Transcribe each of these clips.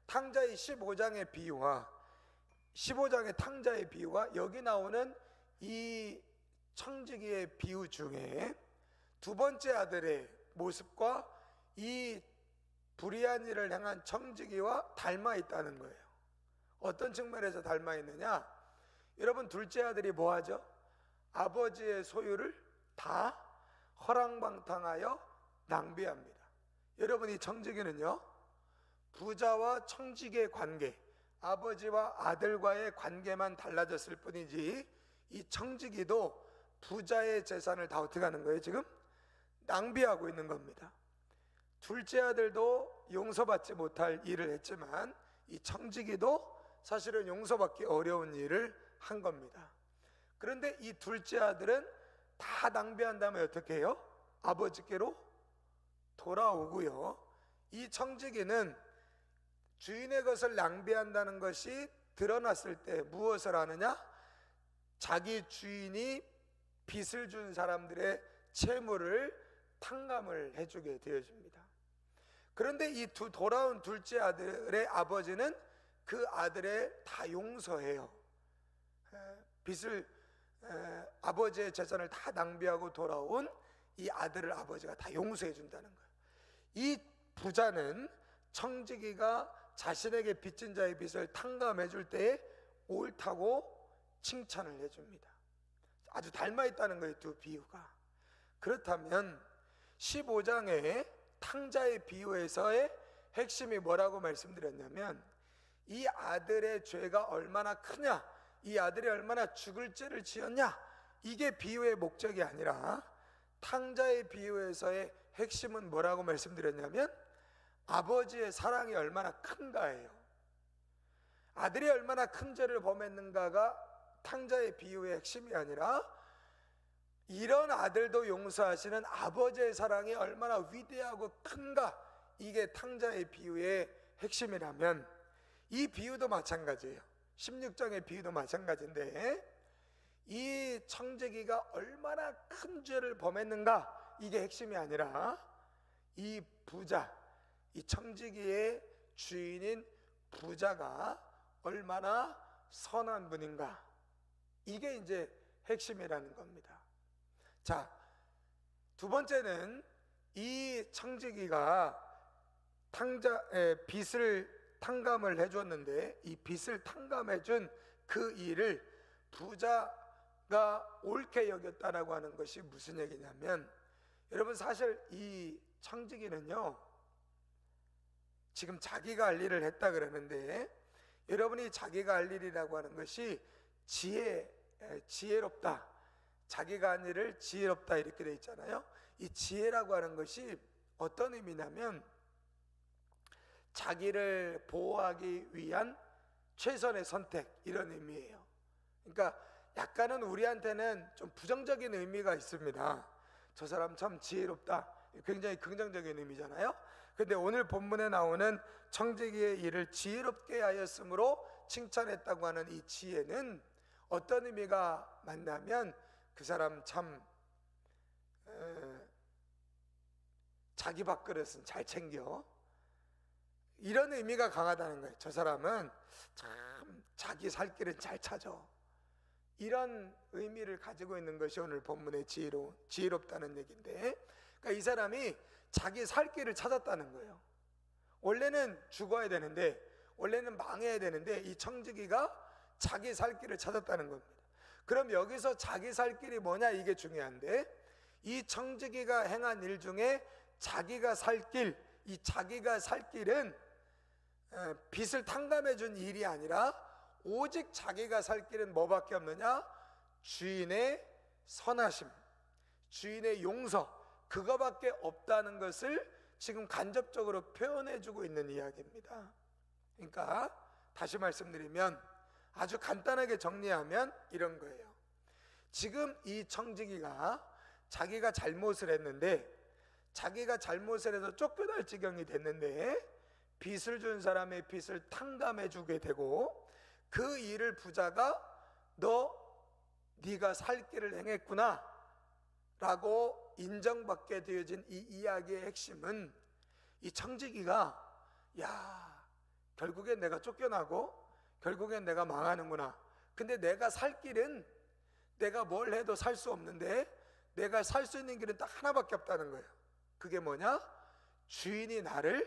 탕자의 15장의 비유와 15장의 탕자의 비유와 여기 나오는 이 청지기의 비유 중에 두 번째 아들의 모습과 이 불의한 일을 행한 청지기와 닮아 있다는 거예요. 어떤 측면에서 닮아 있느냐? 여러분, 둘째 아들이 뭐 하죠? 아버지의 소유를 다 허랑방탕하여 낭비합니다. 여러분, 이 청지기는요, 부자와 청지기의 관계, 아버지와 아들과의 관계만 달라졌을 뿐이지 이 청지기도 부자의 재산을 다 어떻게 하는 거예요? 지금 낭비하고 있는 겁니다. 둘째 아들도 용서받지 못할 일을 했지만 이 청지기도 사실은 용서받기 어려운 일을 한 겁니다. 그런데 이 둘째 아들은 다 낭비한 다음에 어떻게 해요? 아버지께로 돌아오고요, 이 청지기는 주인의 것을 낭비한다는 것이 드러났을 때 무엇을 하느냐? 자기 주인이 빚을 준 사람들의 채무를 탕감을 해주게 되어집니다. 그런데 이 돌아온 둘째 아들의 아버지는 그 아들의 다 용서해요. 빚을, 아버지의 재산을 다 낭비하고 돌아온 이 아들을 아버지가 다 용서해 준다는 거예요. 이 부자는 청지기가 자신에게 빚진 자의 빚을 탕감해 줄 때에 옳다고 칭찬을 해줍니다. 아주 닮아 있다는 거예요, 두 비유가. 그렇다면 15장의 탕자의 비유에서의 핵심이 뭐라고 말씀드렸냐면, 이 아들의 죄가 얼마나 크냐, 이 아들이 얼마나 죽을 죄를 지었냐, 이게 비유의 목적이 아니라 탕자의 비유에서의 핵심은 뭐라고 말씀드렸냐면 아버지의 사랑이 얼마나 큰가예요. 아들이 얼마나 큰 죄를 범했는가가 탕자의 비유의 핵심이 아니라 이런 아들도 용서하시는 아버지의 사랑이 얼마나 위대하고 큰가, 이게 탕자의 비유의 핵심이라면 이 비유도 마찬가지예요. 16장의 비유도 마찬가지인데 이 청지기가 얼마나 큰 죄를 범했는가, 이게 핵심이 아니라 이 부자, 이 청지기의 주인인 부자가 얼마나 선한 분인가, 이게 이제 핵심이라는 겁니다. 자, 두 번째는 이 청지기가 빚을 탕감을 해줬는데 이 빚을 탕감해준 그 일을 부자가 옳게 여겼다라고 하는 것이 무슨 얘기냐면, 여러분, 사실 이 청지기는요 지금 자기가 할 일을 했다 그러는데, 여러분이 자기가 할 일이라고 하는 것이 지혜롭다, 자기가 한 일을 지혜롭다 이렇게 돼 있잖아요. 이 지혜라고 하는 것이 어떤 의미냐면 자기를 보호하기 위한 최선의 선택, 이런 의미예요. 그러니까 약간은 우리한테는 좀 부정적인 의미가 있습니다. 저 사람 참 지혜롭다, 굉장히 긍정적인 의미잖아요. 그런데 오늘 본문에 나오는 청지기의 일을 지혜롭게 하였으므로 칭찬했다고 하는 이 지혜는 어떤 의미가 맞냐면 그 사람 참 자기 밥그릇은 잘 챙겨, 이런 의미가 강하다는 거예요. 저 사람은 참 자기 살 길은 잘 찾아, 이런 의미를 가지고 있는 것이 오늘 본문의 지혜롭다는 얘기인데, 그러니까 이 사람이 자기 살 길을 찾았다는 거예요. 원래는 죽어야 되는데, 원래는 망해야 되는데 이 청지기가 자기 살 길을 찾았다는 겁니다. 그럼 여기서 자기 살 길이 뭐냐, 이게 중요한데, 이 청지기가 행한 일 중에 자기가 살 길, 이 자기가 살 길은 빚을 탕감해 준 일이 아니라 오직 자기가 살 길은 뭐밖에 없느냐? 주인의 선하심, 주인의 용서, 그거밖에 없다는 것을 지금 간접적으로 표현해 주고 있는 이야기입니다. 그러니까 다시 말씀드리면, 아주 간단하게 정리하면 이런 거예요. 지금 이 청지기가 자기가 잘못을 했는데, 자기가 잘못을 해서 쫓겨날 지경이 됐는데 빚을 준 사람의 빚을 탕감해 주게 되고, 그 일을 부자가 네가 살 길을 행했구나 라고 인정받게 되어진 이 이야기의 핵심은, 이 청지기가 야, 결국엔 내가 쫓겨나고 결국엔 내가 망하는구나. 근데 내가 살 길은 내가 뭘 해도 살 수 없는데 내가 살 수 있는 길은 딱 하나밖에 없다는 거예요. 그게 뭐냐? 주인이 나를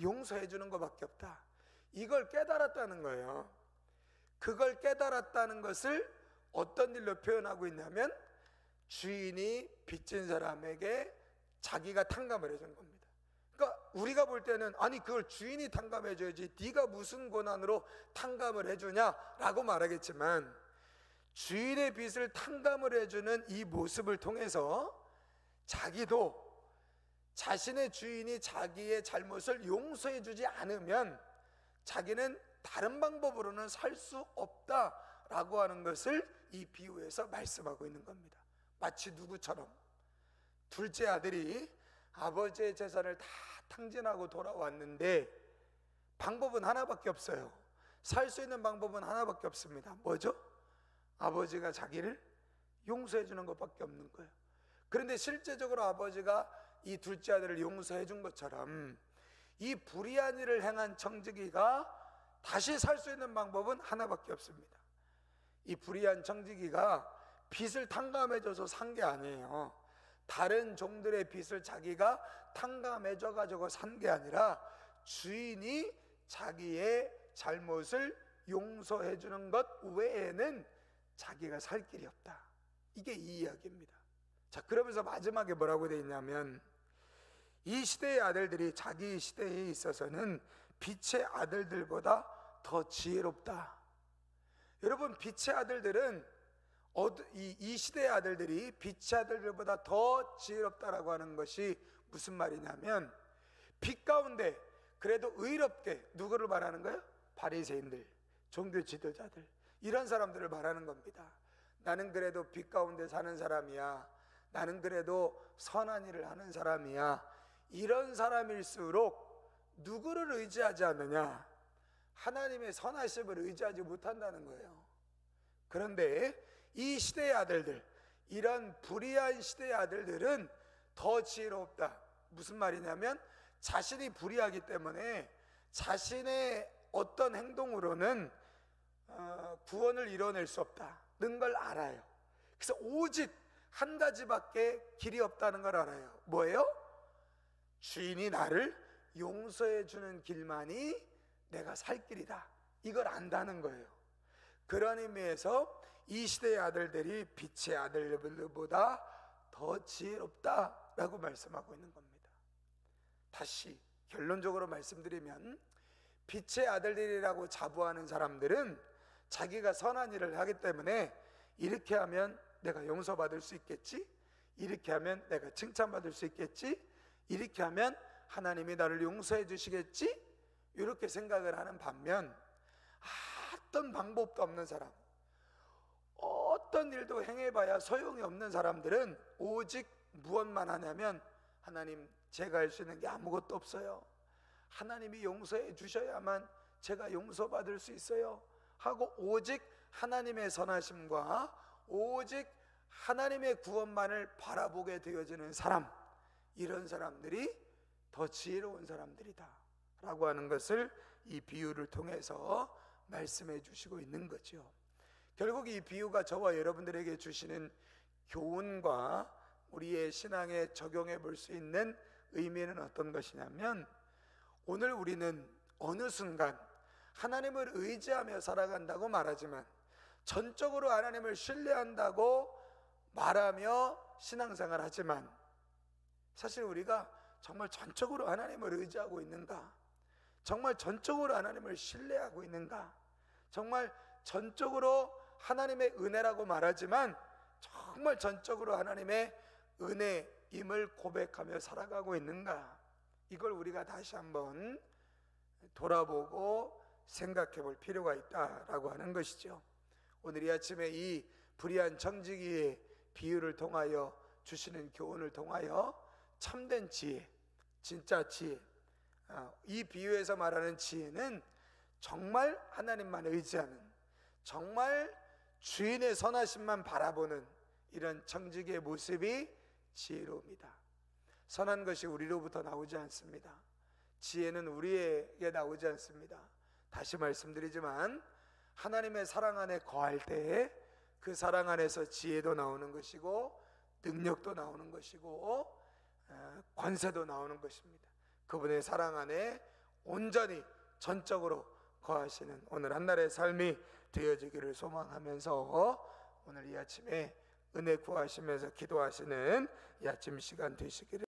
용서해 주는 것밖에 없다. 이걸 깨달았다는 거예요. 그걸 깨달았다는 것을 어떤 일로 표현하고 있냐면 주인이 빚진 사람에게 자기가 탕감을 해준 겁니다. 그러니까 우리가 볼 때는 아니 그걸 주인이 탕감해 줘야지 네가 무슨 권한으로 탕감을 해주냐라고 말하겠지만 주인의 빚을 탕감을 해주는 이 모습을 통해서 자기도 자신의 주인이 자기의 잘못을 용서해 주지 않으면 자기는 다른 방법으로는 살 수 없다라고 하는 것을 이 비유에서 말씀하고 있는 겁니다. 마치 누구처럼 둘째 아들이 아버지의 재산을 다 탕진하고 돌아왔는데 방법은 하나밖에 없어요. 살 수 있는 방법은 하나밖에 없습니다. 뭐죠? 아버지가 자기를 용서해 주는 것밖에 없는 거예요. 그런데 실제적으로 아버지가 이 둘째 아들을 용서해 준 것처럼 이 불의한 일을 행한 청지기가 다시 살 수 있는 방법은 하나밖에 없습니다. 이 불의한 청지기가 빚을 탕감해줘서 산 게 아니에요. 다른 종들의 빚을 자기가 탕감해줘 가지고 산 게 아니라 주인이 자기의 잘못을 용서해 주는 것 외에는 자기가 살 길이 없다. 이게 이 이야기입니다. 자, 그러면서 마지막에 뭐라고 되어 있냐면 이 시대의 아들들이 자기 시대에 있어서는 빛의 아들들보다 더 지혜롭다. 여러분, 빛의 아들들은 이 시대의 아들들이 빛의 아들들보다 더 지혜롭다라고 하는 것이 무슨 말이냐면 빛 가운데 그래도 의롭게 누구를 말하는 거예요? 바리새인들, 종교 지도자들, 이런 사람들을 말하는 겁니다. 나는 그래도 빛 가운데 사는 사람이야. 나는 그래도 선한 일을 하는 사람이야. 이런 사람일수록 누구를 의지하지 않느냐? 하나님의 선하심을 의지하지 못한다는 거예요. 그런데 이 시대의 아들들, 이런 불의한 시대의 아들들은 더 지혜롭다. 무슨 말이냐면 자신이 불의하기 때문에 자신의 어떤 행동으로는 구원을 이뤄낼 수 없다는 걸 알아요. 그래서 오직 한 가지밖에 길이 없다는 걸 알아요. 뭐예요? 주인이 나를 용서해 주는 길만이 내가 살 길이다. 이걸 안다는 거예요. 그런 의미에서 이 시대의 아들들이 빛의 아들들보다 더 지혜롭다라고 말씀하고 있는 겁니다. 다시 결론적으로 말씀드리면 빛의 아들들이라고 자부하는 사람들은 자기가 선한 일을 하기 때문에 이렇게 하면 내가 용서받을 수 있겠지? 이렇게 하면 내가 칭찬받을 수 있겠지? 이렇게 하면 하나님이 나를 용서해 주시겠지? 이렇게 생각을 하는 반면 어떤 방법도 없는 사람, 어떤 일도 행해봐야 소용이 없는 사람들은 오직 무엇만 하냐면 하나님, 제가 할 수 있는 게 아무것도 없어요. 하나님이 용서해 주셔야만 제가 용서받을 수 있어요 하고 오직 하나님의 선하심과 오직 하나님의 구원만을 바라보게 되어지는 사람, 이런 사람들이 더 지혜로운 사람들이다 라고 하는 것을 이 비유를 통해서 말씀해 주시고 있는 거죠. 결국 이 비유가 저와 여러분들에게 주시는 교훈과 우리의 신앙에 적용해 볼 수 있는 의미는 어떤 것이냐면 오늘 우리는 어느 순간 하나님을 의지하며 살아간다고 말하지만 전적으로 하나님을 신뢰한다고 말하며 신앙생활 하지만 사실 우리가 정말 전적으로 하나님을 의지하고 있는가? 정말 전적으로 하나님을 신뢰하고 있는가? 정말 전적으로 하나님의 은혜라고 말하지만 정말 전적으로 하나님의 은혜임을 고백하며 살아가고 있는가? 이걸 우리가 다시 한번 돌아보고 생각해 볼 필요가 있다라고 하는 것이죠. 오늘 이 아침에 이 불의한 청지기의 비유를 통하여 주시는 교훈을 통하여 참된 지혜, 진짜 지혜, 이 비유에서 말하는 지혜는 정말 하나님만 의지하는, 정말 주인의 선하심만 바라보는 이런 청지기의 모습이 지혜로움이다. 선한 것이 우리로부터 나오지 않습니다. 지혜는 우리에게 나오지 않습니다. 다시 말씀드리지만 하나님의 사랑 안에 거할 때에 그 사랑 안에서 지혜도 나오는 것이고 능력도 나오는 것이고 권세도 나오는 것입니다. 그분의 사랑 안에 온전히 전적으로 거하시는 오늘 한날의 삶이 되어지기를 소망하면서 오늘 이 아침에 은혜 구하시면서 기도하시는 이 아침 시간 되시기를